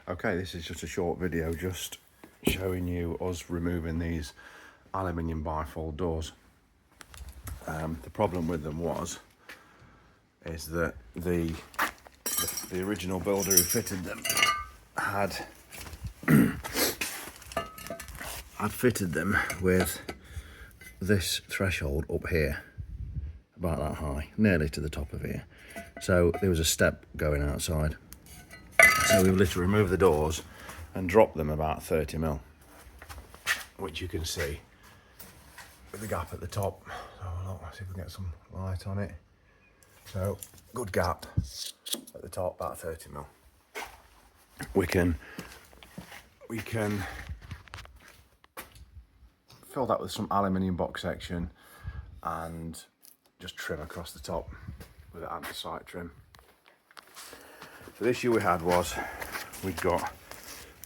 Okay, this is just a short video just showing you us removing these aluminium bifold doors. The problem with them is that the original builder who fitted them had fitted them with this threshold up here, about that high, nearly to the top of here. So there was a step going outside. So we've literally removed the doors and dropped them about 30mm, which you can see with the gap at the top. So let's see if we can get some light on it. So good gap at the top, about 30mm. We can fill that with some aluminium box section and just trim across the top with an anthracite trim. So the issue we had was we'd got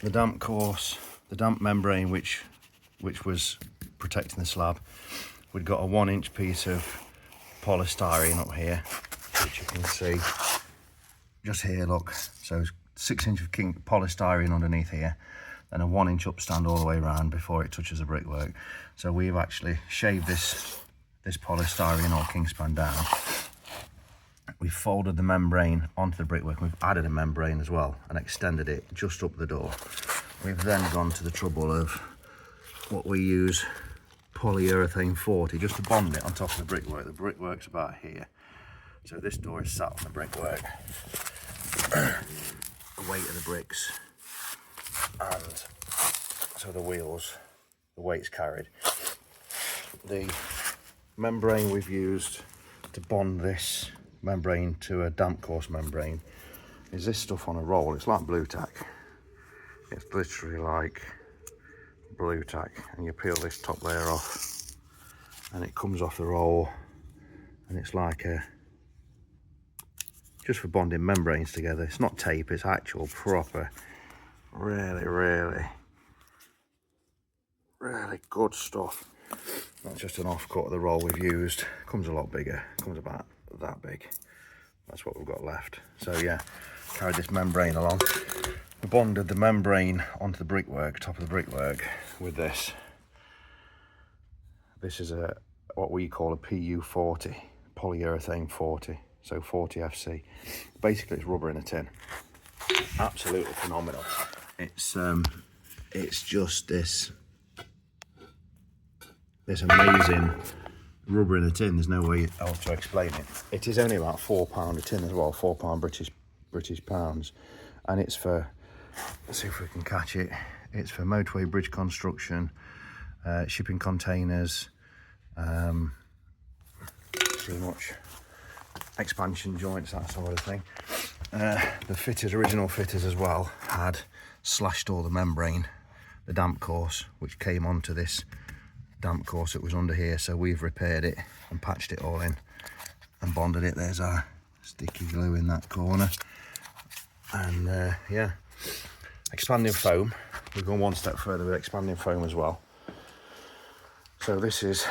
the damp course, the damp membrane which was protecting the slab. We'd got a 1-inch piece of polystyrene up here, which you can see just here, look. So 6 inch of polystyrene underneath here, then a 1-inch upstand all the way around before it touches the brickwork. So we've actually shaved this polystyrene or kingspan down. We've folded the membrane onto the brickwork. We've added a membrane as well and extended it just up the door. We've then gone to the trouble of what we use, polyurethane 40, just to bond it on top of the brickwork. The brickwork's about here. So this door is sat on the brickwork. The weight of the bricks, and so the wheels, the weight's carried. The membrane we've used to bond this membrane to a damp course membrane is this stuff on a roll. It's like blue tack. It's literally like blue tack, and you peel this top layer off and it comes off the roll, and it's like just for bonding membranes together. It's not tape, it's actual proper, really good stuff. Not just an off cut of the roll we've used. Comes a lot bigger, comes about that big. That's what we've got left. So yeah, carried this membrane along. We bonded the membrane onto the brickwork, top of the brickwork, with this. This is what we call a PU40, polyurethane 40, so 40 FC. Basically, it's rubber in a tin. Absolutely phenomenal. It's just this amazing rubber in a tin. There's no way else to explain it. It is only about £4 a tin as well, £4 British pounds, and it's for, let's see if we can catch it. It's for motorway bridge construction, shipping containers, pretty much expansion joints, that sort of thing. The original fitters as well, had slashed all the membrane, the damp course, which came onto this damp course that was under here. So we've repaired it and patched it all in and bonded it. There's our sticky glue in that corner. And yeah, expanding foam. We've gone one step further with expanding foam as well. So this is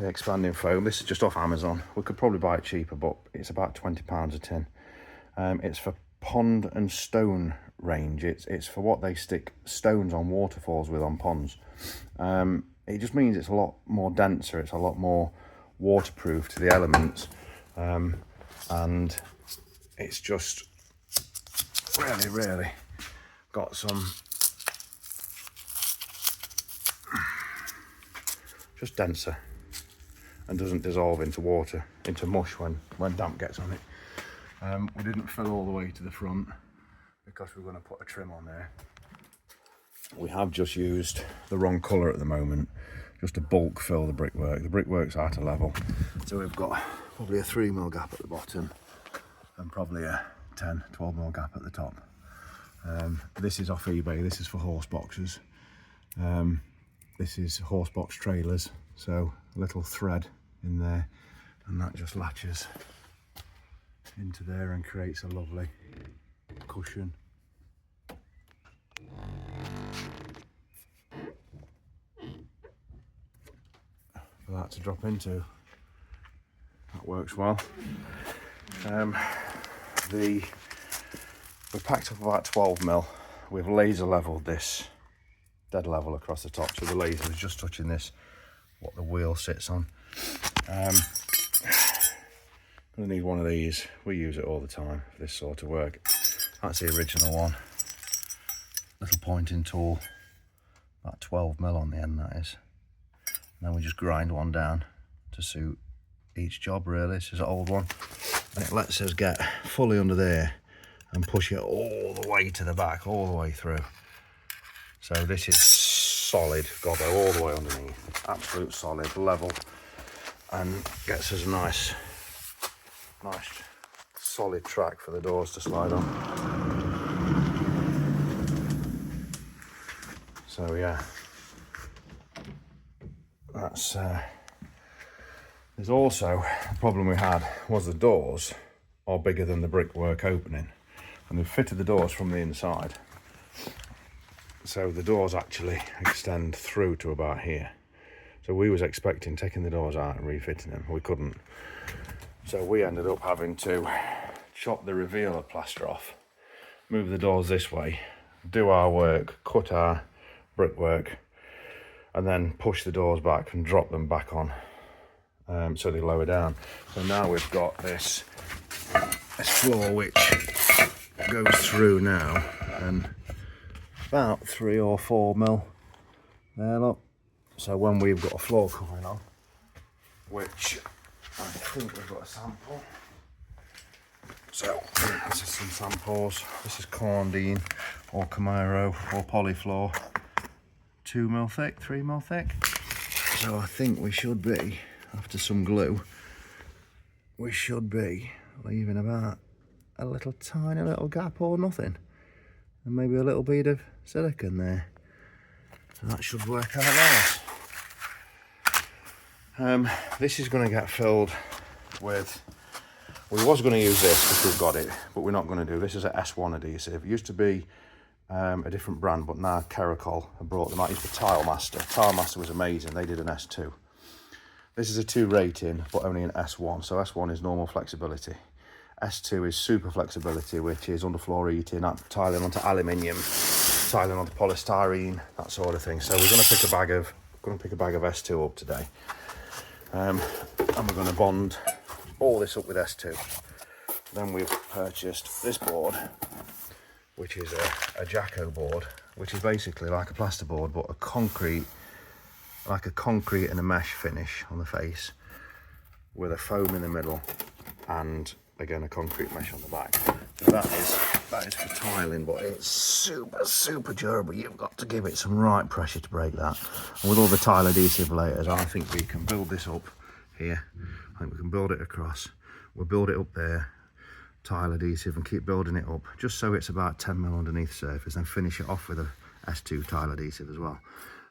the expanding foam. This is just off Amazon. We could probably buy it cheaper, but it's about £20 a tin. It's for pond and stone range. It's for what they stick stones on waterfalls with on ponds. It just means it's a lot more denser. It's a lot more waterproof to the elements, and it's just really got some just denser and doesn't dissolve into water, into mush when damp gets on it. We didn't fill all the way to the front because we're going to put a trim on there. We have just used the wrong colour at the moment, just to bulk fill the brickwork. The brickwork's out of level, so we've got probably a 3mm gap at the bottom and probably a 10-12mm gap at the top. This is off eBay. This is for horse boxes. This is horse box trailers, so a little thread in there, and that just latches into there and creates a lovely cushion. For that to drop into. That works well. We packed up about 12mm we've laser leveled this dead level across the top, so the laser is just touching this, what the wheel sits on. Gonna need one of these. We use it all the time for this sort of work. That's the original one. Little pointing tool, about 12mm on the end, that is. And then we just grind one down to suit each job, really. This is an old one, and it lets us get fully under there and push it all the way to the back, all the way through. So this is solid gobbo all the way underneath. It's absolute solid, level, and gets us a nice solid track for the doors to slide on. So yeah, that's there's also a problem we had was the doors are bigger than the brickwork opening, and they've fitted the doors from the inside, so the doors actually extend through to about here. So we was expecting taking the doors out and refitting them, we couldn't, so we ended up having to chop the revealer plaster off, move the doors this way, do our work, cut our brickwork, and then push the doors back and drop them back on, so they lower down. So now we've got this floor which goes through now, and about 3 or 4mm there, look. So when we've got a floor covering on, which I think we've got a sample. So this is some samples. This is Corndine or Camaro or Polyfloor, 2mm thick, 3mm thick. So I think we should be, after some glue, we should be leaving about a little tiny little gap or nothing, and maybe a little bead of silicone there. So that should work out nice. This is going to get filled with, we was going to use this if we've got it, but we're not going to do. This is an S1 adhesive. It used to be a different brand, but now Caracol have brought them out. It's for Tile Master. Tile Master was amazing. They did an S2. This is a 2 rating, but only an S1. So S1 is normal flexibility. S2 is super flexibility, which is underfloor heating, tiling onto aluminium, tiling onto polystyrene, that sort of thing. So we're going to pick a bag of S2 up today, and we're going to bond all this up with S2. Then we've purchased this board, which is a Jacko board, which is basically like a plasterboard, but like a concrete and a mesh finish on the face, with a foam in the middle, and again a concrete mesh on the back. So that is for tiling, but it's super durable. You've got to give it some right pressure to break that. And with all the tile adhesive layers, I think we can build this up here. I think we can build it across. We'll build it up there, tile adhesive, and keep building it up just so it's about 10mm underneath the surface, and finish it off with a S2 tile adhesive as well.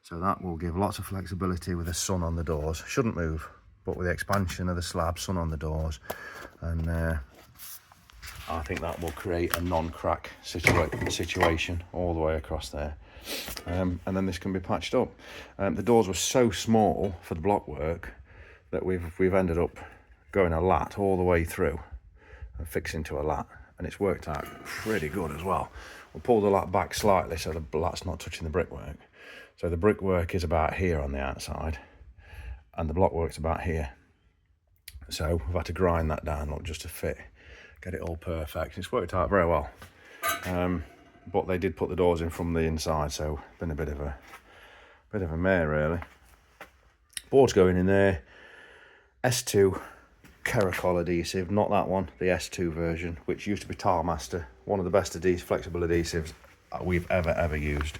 So that will give lots of flexibility with the sun on the doors. Shouldn't move, but with the expansion of the slab, sun on the doors, and I think that will create a non-crack situation all the way across there. And then this can be patched up. The doors were so small for the block work that we've ended up going a lat all the way through and fixing to a lat, and it's worked out pretty good as well. We'll pull the lat back slightly so the lat's not touching the brickwork. So the brickwork is about here on the outside, and the block work's about here. So we've had to grind that down, look, just to fit, get it all perfect. It's worked out very well. But they did put the doors in from the inside, so it's been a bit of a mare really. Board's going in there. S2 Caracol adhesive, not that one, the S2 version, which used to be Tile Master, one of the best flexible adhesives we've ever used.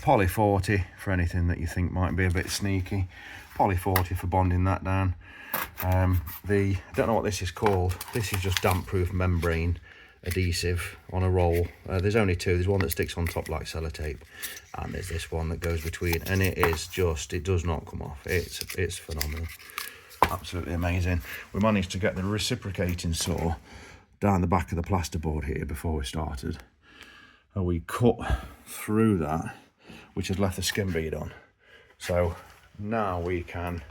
Poly 40 for anything that you think might be a bit sneaky. Poly 40 for bonding that down. I don't know what this is called. This is just damp-proof membrane adhesive on a roll. There's only two. There's one that sticks on top like sellotape, and there's this one that goes between, and it does not come off. It's phenomenal. Absolutely amazing. We managed to get the reciprocating saw down the back of the plasterboard here before we started, and we cut through that, which has left the skin bead on. So now we can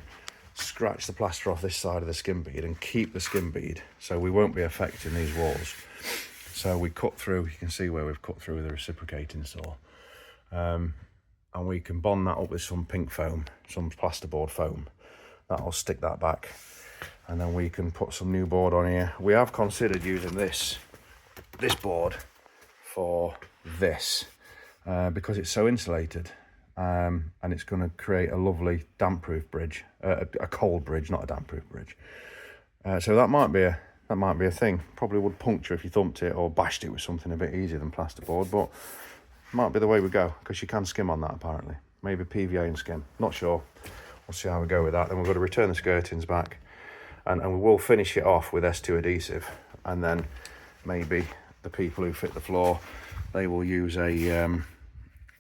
scratch the plaster off this side of the skin bead and keep the skin bead, so we won't be affecting these walls. So we cut through, you can see where we've cut through with a reciprocating saw. And we can bond that up with some pink foam, some plasterboard foam. That'll stick that back. And then we can put some new board on here. We have considered using this board for this because it's so insulated. And it's going to create a lovely damp-proof bridge, a cold bridge, not a damp-proof bridge. So that might be a thing. Probably would puncture if you thumped it or bashed it with something a bit easier than plasterboard, but might be the way we go because you can skim on that apparently. Maybe PVA and skim, not sure. We'll see how we go with that. Then we've got to return the skirtings back, and we will finish it off with S2 adhesive, and then maybe the people who fit the floor, they will use a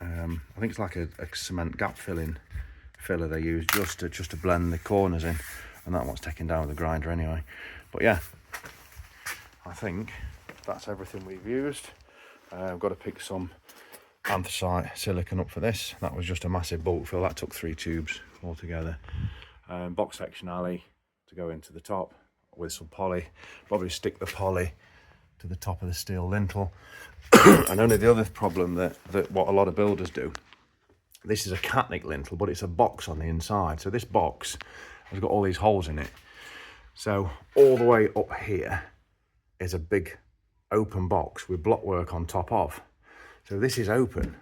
I think it's like a cement gap filler they use just to blend the corners in, and that one's taken down with a grinder anyway. But yeah, I think that's everything we've used. I've got to pick some anthracite silicone up for this. That was just a massive bulk fill. That took 3 tubes altogether. Box section alley to go into the top with some poly. Probably stick the poly to the top of the steel lintel. And only the other problem that what a lot of builders do, this is a catnic lintel, but it's a box on the inside. So this box has got all these holes in it. So all the way up here is a big open box with blockwork on top of. So this is open.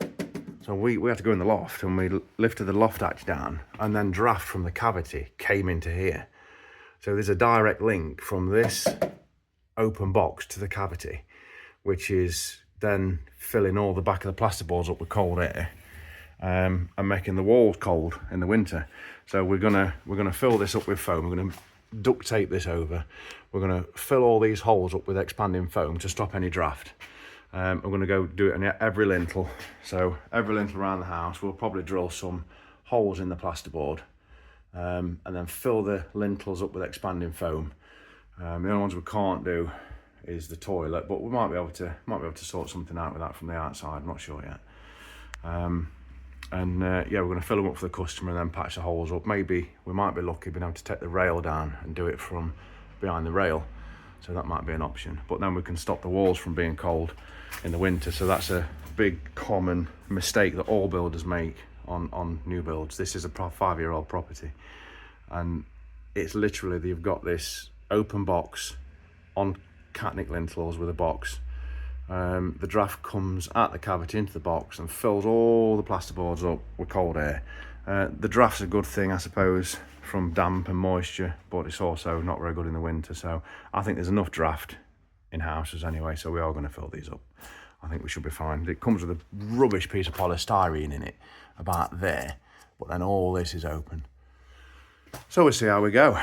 So we had to go in the loft, and we lifted the loft hatch down, and then draft from the cavity came into here. So there's a direct link from this open box to the cavity, which is then filling all the back of the plasterboards up with cold air, and making the walls cold in the winter. So we're gonna fill this up with foam. We're gonna duct tape this over. We're gonna fill all these holes up with expanding foam to stop any draft. I'm gonna go do it on every lintel. So every lintel around the house, we'll probably drill some holes in the plasterboard, and then fill the lintels up with expanding foam. The only ones we can't do is the toilet, but we might be able to sort something out with that from the outside. I'm not sure yet. Yeah, we're going to fill them up for the customer and then patch the holes up. Maybe we might be lucky being able to take the rail down and do it from behind the rail, so that might be an option. But then we can stop the walls from being cold in the winter. So that's a big common mistake that all builders make on new builds. This is a 5-year-old property, and it's literally, they've got this open box on catnic lintels with a box. The draft comes at the cavity into the box and fills all the plasterboards up with cold air. The draft's a good thing, I suppose, from damp and moisture, but it's also not very good in the winter. So I think there's enough draft in houses anyway, so we are going to fill these up. I think we should be fine. It comes with a rubbish piece of polystyrene in it about there, but then all this is open. So we'll see how we go.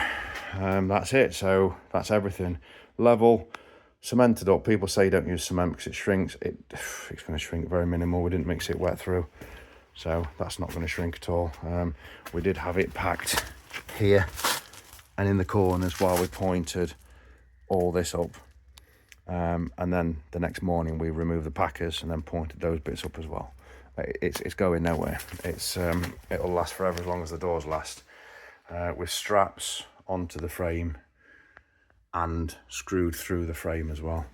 That's it. So that's everything. Level, cemented up. People say don't use cement because it shrinks. It's going to shrink very minimal. We didn't mix it wet through, so that's not going to shrink at all. We did have it packed here and in the corners while we pointed all this up. And then the next morning we removed the packers and then pointed those bits up as well. It's going nowhere. It'll last forever as long as the doors last. With straps onto the frame and screwed through the frame as well.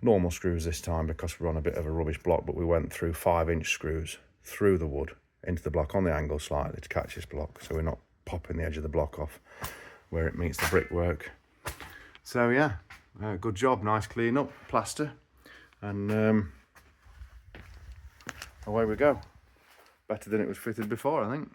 Normal screws this time because we're on a bit of a rubbish block, but we went through 5-inch screws through the wood into the block on the angle slightly to catch this block, so we're not popping the edge of the block off where it meets the brickwork. So yeah, good job, nice clean up, plaster, and away we go. Better than it was fitted before, I think.